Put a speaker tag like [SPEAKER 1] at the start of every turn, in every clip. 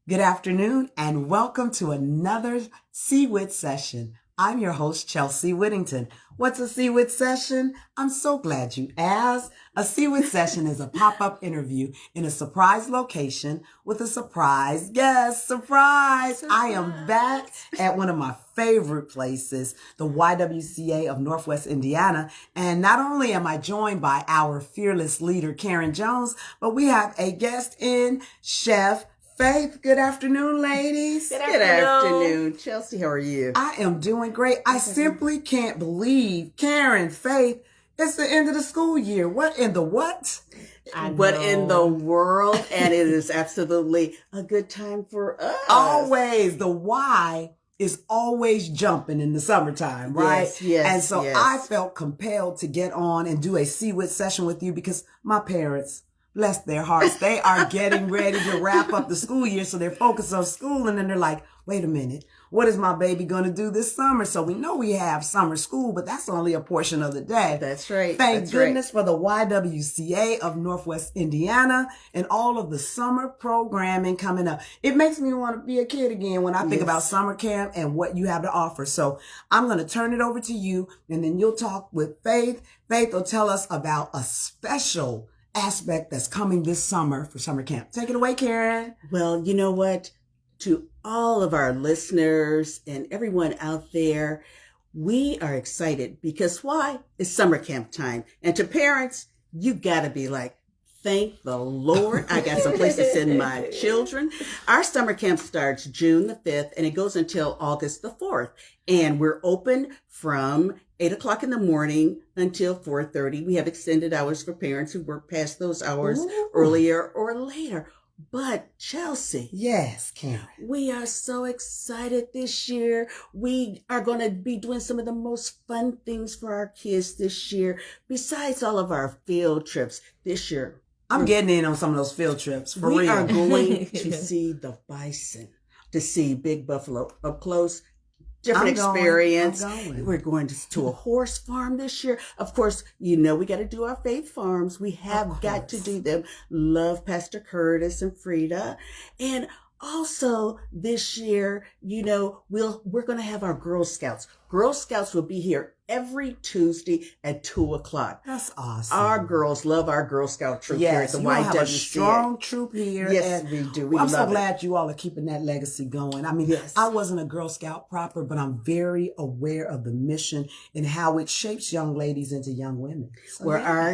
[SPEAKER 1] Good afternoon and welcome to another CWIT session. I'm your host, Chelsea Whittington. What's a CWIT session? I'm so glad you asked. A CWIT session is a pop-up interview in a surprise location with a surprise guest. Surprise! I am back at one of my favorite places, the YWCA of Northwest Indiana. And not only am I joined by our fearless leader, Karen Jones, but we have a guest in, Chef Faith. Good afternoon, ladies.
[SPEAKER 2] Good afternoon. Chelsea, how are you?
[SPEAKER 1] I am doing great. I simply can't believe, Karen, Faith, it's the end of the school year. What in the what?
[SPEAKER 2] What in the world? And it is absolutely a good time for us.
[SPEAKER 1] Always. The why is always jumping in the summertime, right?
[SPEAKER 2] Yes.
[SPEAKER 1] And so I felt compelled to get on and do a CWIT session with you because my parents, bless their hearts, they are getting ready to wrap up the school year. So they're focused on school and then they're like, wait a minute, what is my baby going to do this summer? So we know we have summer school, but that's only a portion of the day.
[SPEAKER 2] That's right.
[SPEAKER 1] Thank goodness for the YWCA of Northwest Indiana and all of the summer programming coming up. It makes me want to be a kid again when I think about summer camp and what you have to offer. So I'm going to turn it over to you and then you'll talk with Faith. Faith will tell us about a special aspect that's coming this summer for summer camp. Take it away, Karen.
[SPEAKER 2] Well, you know what? To all of our listeners and everyone out there, we are excited because why? It's summer camp time. And to parents, you got to be like, thank the Lord. I got some place to send my children. Our summer camp starts June the 5th and it goes until August the 4th. And we're open from 8 o'clock in the morning until 4:30. We have extended hours for parents who work past those hours earlier or later. But Chelsea.
[SPEAKER 1] Yes, Karen.
[SPEAKER 2] We are so excited this year. We are going to be doing some of the most fun things for our kids this year. Besides all of our field trips this year.
[SPEAKER 1] I'm getting in on some of those field trips, for real.
[SPEAKER 2] We are going to see the bison, to see Big Buffalo up close. Different experience. We're going to a horse farm this year. Of course, you know, we got to do our faith farms. We have got to do them. Love Pastor Curtis and Frida. And also this year, you know, we're going to have our Girl Scouts. Girl Scouts will be here every Tuesday at 2 o'clock.
[SPEAKER 1] That's awesome.
[SPEAKER 2] Our girls love our Girl Scout troop here at the YWCA.
[SPEAKER 1] Have a strong troop here.
[SPEAKER 2] Yes, we do.
[SPEAKER 1] I'm so glad you all are keeping that legacy going. I mean, I wasn't a Girl Scout proper, but I'm very aware of the mission and how it shapes young ladies into young women. So,
[SPEAKER 2] our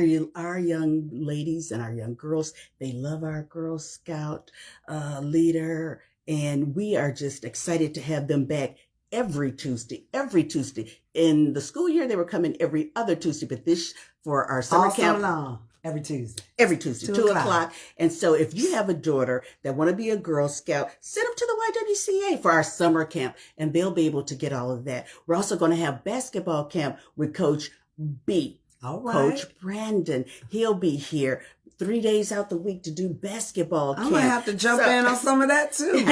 [SPEAKER 2] young ladies and our young girls, they love our Girl Scout leader, and we are just excited to have them back every Tuesday. In the school year, they were coming every other Tuesday, but this for our summer camp.
[SPEAKER 1] Every Tuesday.
[SPEAKER 2] 2 o'clock. And so if you have a daughter that want to be a Girl Scout, send them to the YWCA for our summer camp, and they'll be able to get all of that. We're also going to have basketball camp with Coach B.
[SPEAKER 1] All right.
[SPEAKER 2] Coach Brandon. He'll be here 3 days out the week to do basketball camp.
[SPEAKER 1] I'm going to have to jump in on some of that too.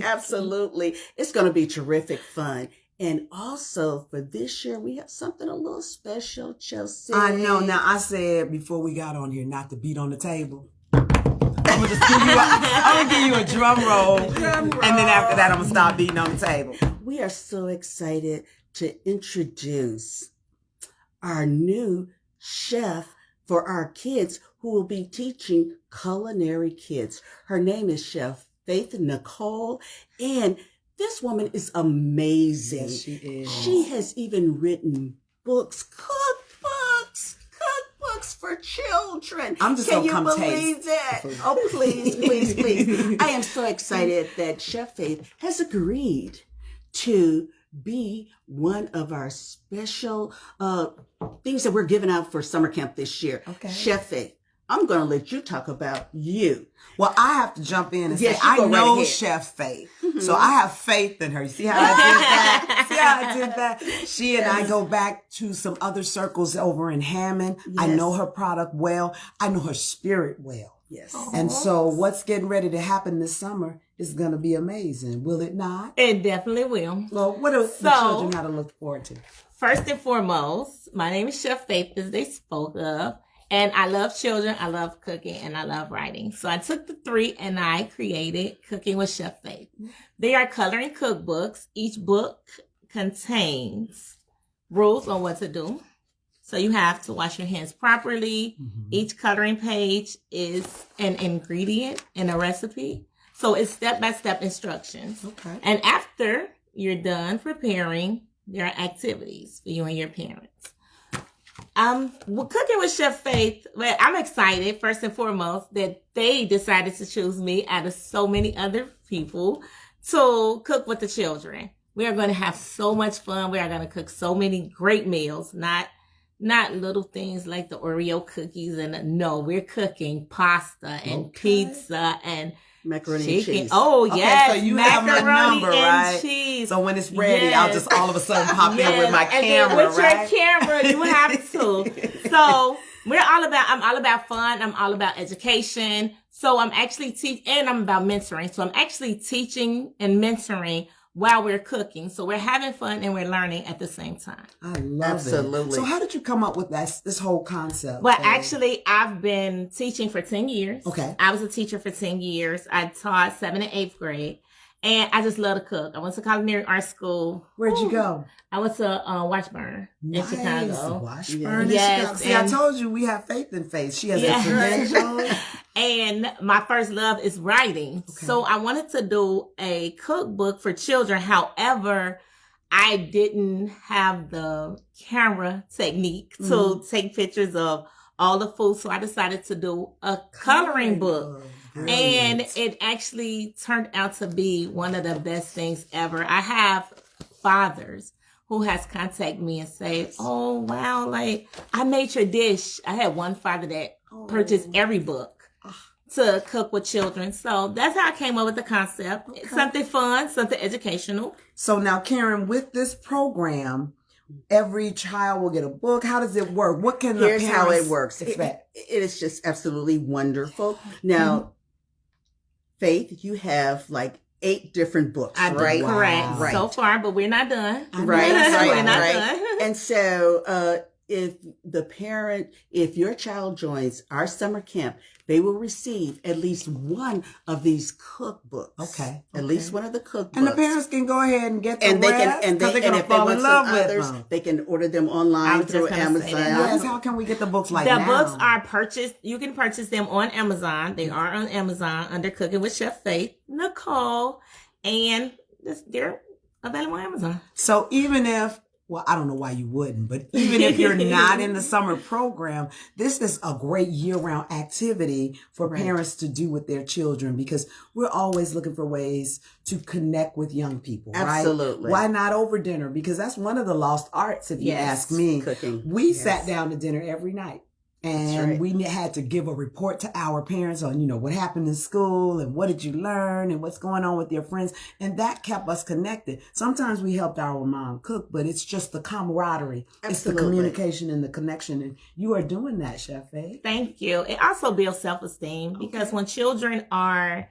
[SPEAKER 2] Absolutely. It's going to be terrific fun. And also for this year, we have something a little special, Chelsea.
[SPEAKER 1] I know. Now, I said before we got on here not to beat on the table. I'm going to give you a drum roll. And then after that, I'm going to stop beating on the table.
[SPEAKER 2] We are so excited to introduce our new chef for our kids who will be teaching culinary kids. Her name is Chef Faith Nicole, and this woman is amazing.
[SPEAKER 1] Yes, she is.
[SPEAKER 2] She has even written books, cookbooks for children.
[SPEAKER 1] I'm just
[SPEAKER 2] Can you believe that? Oh, please. I am so excited that Chef Faith has agreed to be one of our special things that we're giving out for summer camp this year.
[SPEAKER 1] Okay.
[SPEAKER 2] Chef Faith, I'm going to let you talk about you.
[SPEAKER 1] Well, I have to jump in and say, I know Chef Faith. So I have faith in her. You see how I did that? She and I go back to some other circles over in Hammond. Yes. I know her product well. I know her spirit well.
[SPEAKER 2] Yes.
[SPEAKER 1] And so what's getting ready to happen this summer is going to be amazing. Will it not?
[SPEAKER 3] It definitely will.
[SPEAKER 1] Well, what do the children have to look forward to?
[SPEAKER 3] First and foremost, my name is Chef Faith, as they spoke of. And I love children, I love cooking, and I love writing. So I took the three and I created Cooking with Chef Faith. They are coloring cookbooks. Each book contains rules on what to do. So you have to wash your hands properly. Mm-hmm. Each coloring page is an ingredient in a recipe. So it's step-by-step instructions. Okay. And after you're done preparing, there are activities for you and your parents. Cooking with Chef Faith, well, I'm excited, first and foremost, that they decided to choose me out of so many other people to cook with the children. We are going to have so much fun. We are going to cook so many great meals, not little things like the Oreo cookies. No, we're cooking pasta and pizza and
[SPEAKER 2] macaroni and cheese.
[SPEAKER 3] Oh, yes.
[SPEAKER 1] So you
[SPEAKER 3] macaroni
[SPEAKER 1] have my number,
[SPEAKER 3] and
[SPEAKER 1] right?
[SPEAKER 3] Cheese.
[SPEAKER 1] So when it's ready, I'll just all of a sudden pop in with my camera,
[SPEAKER 3] with your camera, you have to. So I'm all about fun. I'm all about education. So I'm actually and I'm about mentoring. So I'm actually teaching and mentoring while we're cooking. So we're having fun and we're learning at the same time.
[SPEAKER 1] I love it. So how did you come up with this whole concept?
[SPEAKER 3] Well, actually, I've been teaching for 10 years.
[SPEAKER 1] Okay.
[SPEAKER 3] I was a teacher for 10 years. I taught 7th and 8th grade. And I just love to cook. I went to culinary art school.
[SPEAKER 1] Where'd you go?
[SPEAKER 3] I went to Washburn in Chicago.
[SPEAKER 1] Washburn in Chicago. See, I told you we have faith in faith. She has a credential.
[SPEAKER 3] And my first love is writing. Okay. So I wanted to do a cookbook for children. However, I didn't have the camera technique to take pictures of all the food. So I decided to do a coloring book. Brilliant. And it actually turned out to be one of the best things ever. I have fathers who has contacted me and say, oh, wow, like I made your dish. I had one father that purchased every book to cook with children. So that's how I came up with the concept. Okay. It's something fun, something educational.
[SPEAKER 1] So now, Karen, with this program, every child will get a book. How does it work? What can
[SPEAKER 2] Here's
[SPEAKER 1] the parents
[SPEAKER 2] how it works. It is just absolutely wonderful. Now, Faith, you have like 8 different books, right?
[SPEAKER 3] Correct. Right. So far, but we're not done.
[SPEAKER 2] Right.
[SPEAKER 3] We're not done.
[SPEAKER 2] And so if your child joins our summer camp, they will receive at least one of these cookbooks.
[SPEAKER 1] Okay.
[SPEAKER 2] At least one of the cookbooks.
[SPEAKER 1] And the parents can go ahead and get the
[SPEAKER 2] and
[SPEAKER 1] rest,
[SPEAKER 2] and they're going to fall in love with them. They can order them online through Amazon.
[SPEAKER 1] Yes, how can we get the books like
[SPEAKER 3] that? The books are purchased. You can purchase them on Amazon. They are on Amazon under Cooking with Chef Faith, Nicole, and they're available on Amazon.
[SPEAKER 1] So even if, well, I don't know why you wouldn't, but even if you're not in the summer program, this is a great year-round activity for parents to do with their children, because we're always looking for ways to connect with young people,
[SPEAKER 2] Absolutely.
[SPEAKER 1] Right? Why not over dinner? Because that's one of the lost arts, if you ask me.
[SPEAKER 2] Cooking.
[SPEAKER 1] We sat down to dinner every night. And we had to give a report to our parents on, what happened in school and what did you learn and what's going on with your friends. And that kept us connected. Sometimes we helped our mom cook, but it's just the camaraderie. Absolutely. It's the communication and the connection. And you are doing that, Chef Faith.
[SPEAKER 3] Thank you. It also builds self-esteem because when children are,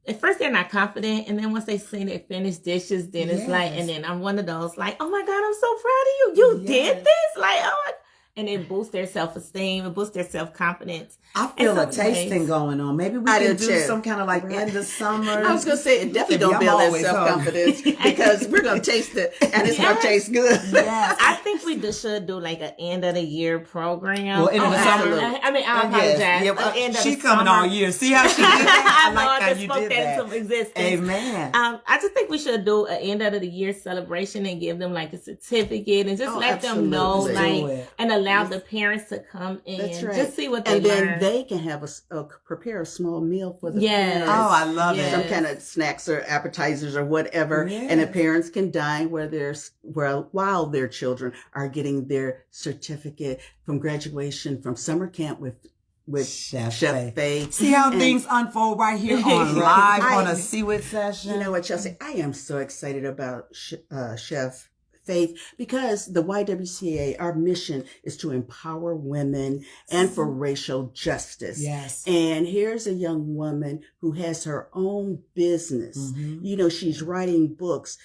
[SPEAKER 3] at first they're not confident. And then once they see their finished dishes, then it's like, and then I'm one of those like, oh my God, I'm so proud of you. You did this? Like, oh my. And it boosts their self-esteem. It boosts their self-confidence.
[SPEAKER 1] I feel a tasting going on. Maybe we can do some kind of like end of summer.
[SPEAKER 2] I was going to say, it definitely don't build that self-confidence because we're going to taste it and it's going to taste good.
[SPEAKER 1] Yes.
[SPEAKER 3] I think we should do like an end of the year program.
[SPEAKER 1] Well, end of the summer.
[SPEAKER 3] I apologize.
[SPEAKER 1] She's coming all year. See how she did that? I like how you did that.
[SPEAKER 3] Into existence.
[SPEAKER 1] Amen.
[SPEAKER 3] I just think we should do an end of the year celebration and give them like a certificate and just let them know, like, and allow the parents to come in.
[SPEAKER 2] That's right.
[SPEAKER 3] Just see what they
[SPEAKER 2] learn.
[SPEAKER 3] And then
[SPEAKER 2] they can have prepare a small meal for the parents.
[SPEAKER 1] Oh, I love it.
[SPEAKER 2] Some kind of snacks or appetizers or whatever. Yes. And the parents can dine while their children are getting their certificate from graduation from summer camp with Chef Faith.
[SPEAKER 1] See how things unfold right here on live on a CWIT session.
[SPEAKER 2] You know what, Chelsea? I am so excited about Chef Faith, because the YWCA, our mission is to empower women and for racial justice.
[SPEAKER 1] Yes.
[SPEAKER 2] And here's a young woman who has her own business.
[SPEAKER 1] Mm-hmm.
[SPEAKER 2] You know, she's writing books.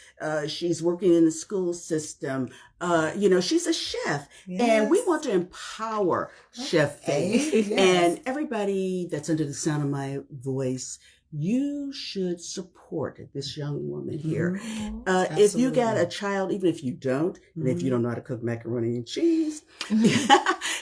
[SPEAKER 2] She's working in the school system. You know, she's a chef.
[SPEAKER 1] Yes.
[SPEAKER 2] And we want to empower Chef Faith.
[SPEAKER 1] Yes.
[SPEAKER 2] And everybody that's under the sound of my voice, you should support this young woman here.
[SPEAKER 1] Mm-hmm.
[SPEAKER 2] If you got a child, even if you don't, and if you don't know how to cook macaroni and cheese,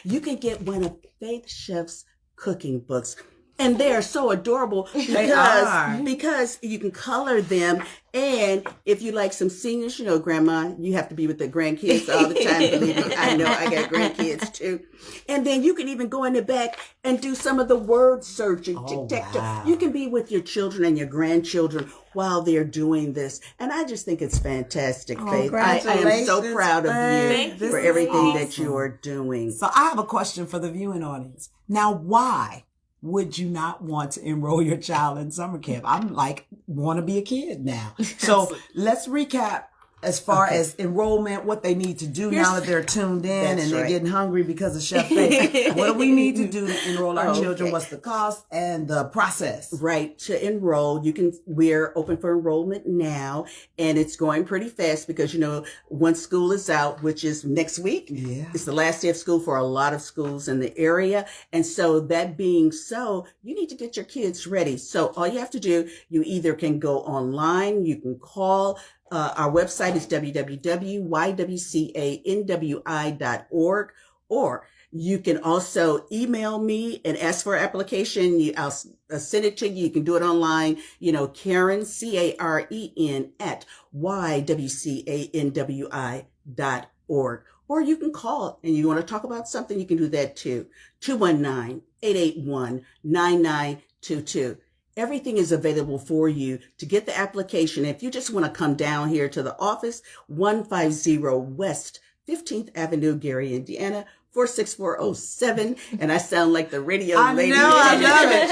[SPEAKER 2] you can get one of Faith Chef's cooking books. And they are so adorable because you can color them. And if you like some seniors, you know, grandma, you have to be with the grandkids all the time. Believe me, I know I got grandkids too. And then you can even go in the back and do some of the word searching.
[SPEAKER 1] Wow.
[SPEAKER 2] You can be with your children and your grandchildren while they're doing this. And I just think it's fantastic, Faith. I am so proud of you for everything that you are doing.
[SPEAKER 1] So I have a question for the viewing audience. Now, why would you not want to enroll your child in summer camp? I'm like, want to be a kid now. So let's recap as far as enrollment, what they need to do now that they're tuned in and they're getting hungry because of Chef Faith. What do we need to do to enroll our children? What's the cost and the process?
[SPEAKER 2] Right. To enroll, we're open for enrollment now, and it's going pretty fast because, you know, once school is out, which is next week, it's the last day of school for a lot of schools in the area. And so that being so, you need to get your kids ready. So all you have to do, you either can go online, you can call. Our website is www.ywcanwi.org, or you can also email me and ask for an application. I'll send it to you. You can do it online. You know, Karen, Karen, at YWCANWI.org. Or you can call and you want to talk about something, you can do that too. 219-881-9922. Everything is available for you to get the application. If you just want to come down here to the office, 150 West 15th Avenue, Gary, Indiana, 46407. And I sound like the radio lady.
[SPEAKER 1] I love it.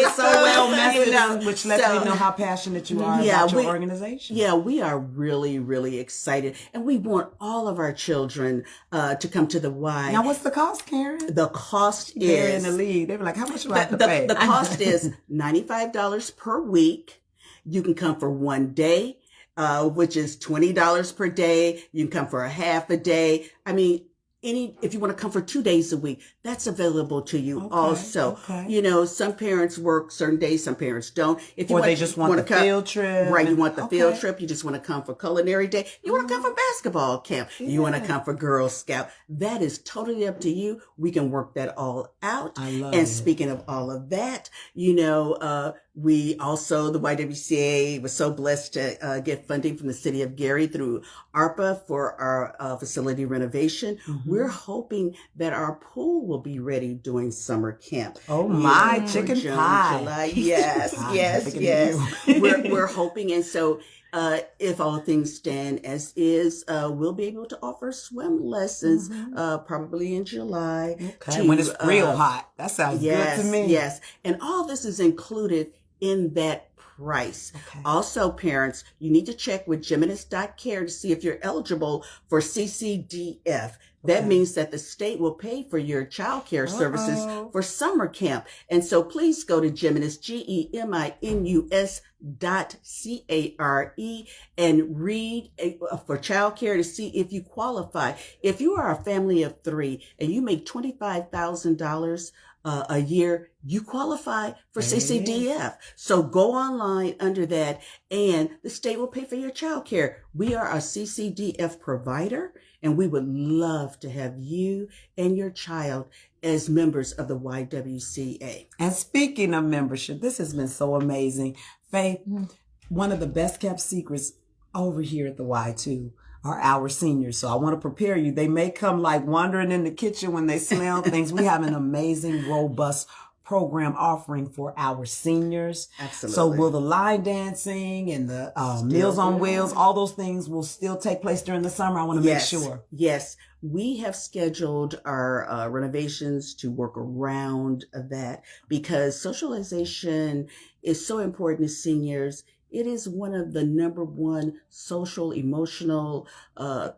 [SPEAKER 1] It's so well messaged, which lets me know how passionate you are about your organization.
[SPEAKER 2] Yeah, we are really, really excited. And we want all of our children to come to the Y.
[SPEAKER 1] Now, what's the cost, Karen?
[SPEAKER 2] The cost is...
[SPEAKER 1] They're in the lead. They were like, how much do I have to pay?
[SPEAKER 2] The cost is $95 per week. You can come for one day, which is $20 per day. You can come for a half a day. I mean, if you want to come for 2 days a week, that's available to you also. You know, some parents work certain days, some parents don't.
[SPEAKER 1] They just want the field trip.
[SPEAKER 2] Right, you want the field trip. You just want to come for culinary day. You want to come for basketball camp. You want to come for Girl Scout. That is totally up to you. We can work that all out.
[SPEAKER 1] I love
[SPEAKER 2] it.
[SPEAKER 1] And
[SPEAKER 2] speaking of all of that, you know, we also, the YWCA was so blessed to get funding from the city of Gary through ARPA for our facility renovation. We're hoping that our pool will be ready during summer camp.
[SPEAKER 1] Oh my, chicken
[SPEAKER 2] June,
[SPEAKER 1] pie.
[SPEAKER 2] July. Yes. We're hoping. And so if all things stand as is, we'll be able to offer swim lessons probably in July.
[SPEAKER 1] When it's real hot. That sounds good to me.
[SPEAKER 2] Yes. And all this is included in that price. Also, parents, you need to check with Geminis.care to see if you're eligible for CCDF. That means that the state will pay for your child care services for summer camp. And so please go to Geminis, GEMINUS.CARE and read for child care to see if you qualify. If you are a family of 3 and you make $25,000 a year, you qualify for CCDF. So go online under that and the state will pay for your child care. We are a CCDF provider and we would love to have you and your child as members of the YWCA.
[SPEAKER 1] And speaking of membership, this has been so amazing. Faith, one of the best kept secrets over here at the Y too are our seniors. So I want to prepare you. They may come like wandering in the kitchen when they smell things. We have an amazing, robust program offering for our seniors.
[SPEAKER 2] Absolutely.
[SPEAKER 1] So will the line dancing and the Meals on Wheels, all those things will still take place during the summer? I want to make sure.
[SPEAKER 2] Yes. We have scheduled our renovations to work around that because socialization is so important to seniors. it is one of the number one social, emotional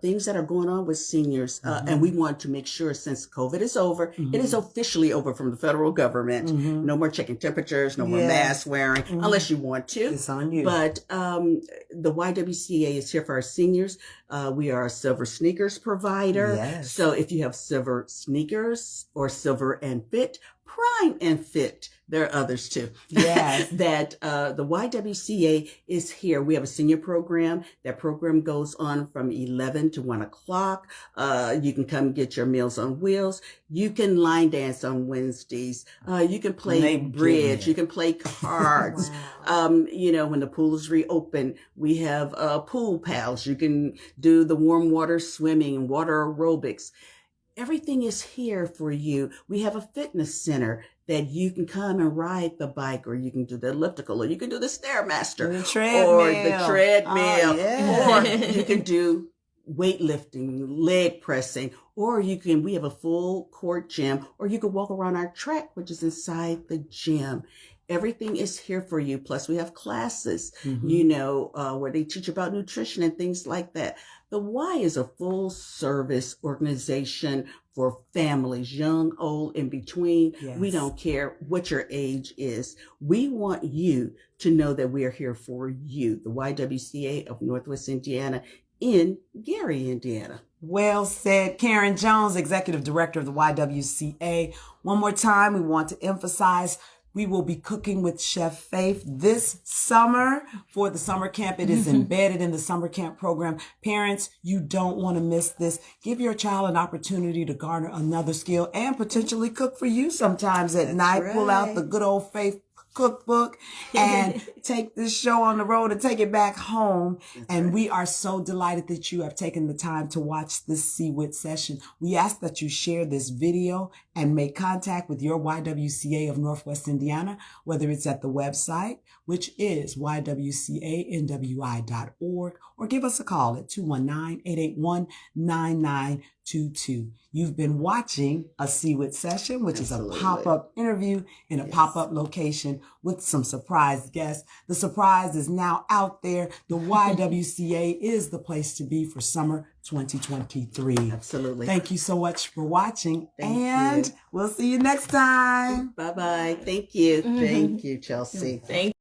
[SPEAKER 2] things that are going on with seniors. And we want to make sure, since COVID is over, it is officially over from the federal government. No more checking temperatures, no more mask wearing, unless you want to.
[SPEAKER 1] It's on you.
[SPEAKER 2] But the YWCA is here for our seniors. We are a silver sneakers provider.
[SPEAKER 1] Yes.
[SPEAKER 2] So if you have silver sneakers or silver and fit, prime and fit, there are others too.
[SPEAKER 1] Yes.
[SPEAKER 2] That the YWCA is here. We have a senior program. That program goes on from 11 to 1 o'clock. You can come get your Meals on Wheels. You can line dance on Wednesdays. You can play bridge. You can play cards. You know, when the pools reopen, we have pool pals. You can do the warm water swimming, water aerobics. Everything is here for you. We have a fitness center that you can come and ride the bike, or you can do the elliptical, or you can do the Stairmaster,
[SPEAKER 1] the treadmill.
[SPEAKER 2] or the treadmill,
[SPEAKER 1] Oh, yeah.
[SPEAKER 2] or you can do weightlifting, leg pressing, or we have a full court gym, or you can walk around our track, which is inside the gym. Everything is here for you. Plus, we have classes, you know, where they teach about nutrition and things like that. The Y is a full service organization for families, young, old, in between.
[SPEAKER 1] Yes.
[SPEAKER 2] We don't care what your age is. We want you to know that we are here for you. The YWCA of Northwest Indiana in Gary, Indiana.
[SPEAKER 1] Well said. Karen Jones, Executive Director of the YWCA. One more time, we want to emphasize we will be cooking with Chef Faith this summer for the summer camp. It is embedded in the summer camp program. Parents, you don't want to miss this. Give your child an opportunity to garner another skill and potentially cook for you sometimes at night.
[SPEAKER 2] right.
[SPEAKER 1] Pull out the good old Faith cookbook and take this show on the road and take it back home. And we are so delighted that you have taken the time to watch this CWIT session. We ask that you share this video and make contact with your YWCA of Northwest Indiana, whether it's at the website, which is ywcanwi.org, or give us a call at 219-881-9922. You've been watching a CWIT session, which
[SPEAKER 2] Absolutely.
[SPEAKER 1] is a pop-up interview in a pop-up location with some surprise guests. The surprise is now out there. The YWCA is the place to be for summer 2023.
[SPEAKER 2] Absolutely.
[SPEAKER 1] Thank you so much for watching.
[SPEAKER 2] Thank you.
[SPEAKER 1] We'll see you next time.
[SPEAKER 2] Bye-bye. Thank you. Thank you, Chelsea.
[SPEAKER 3] Thank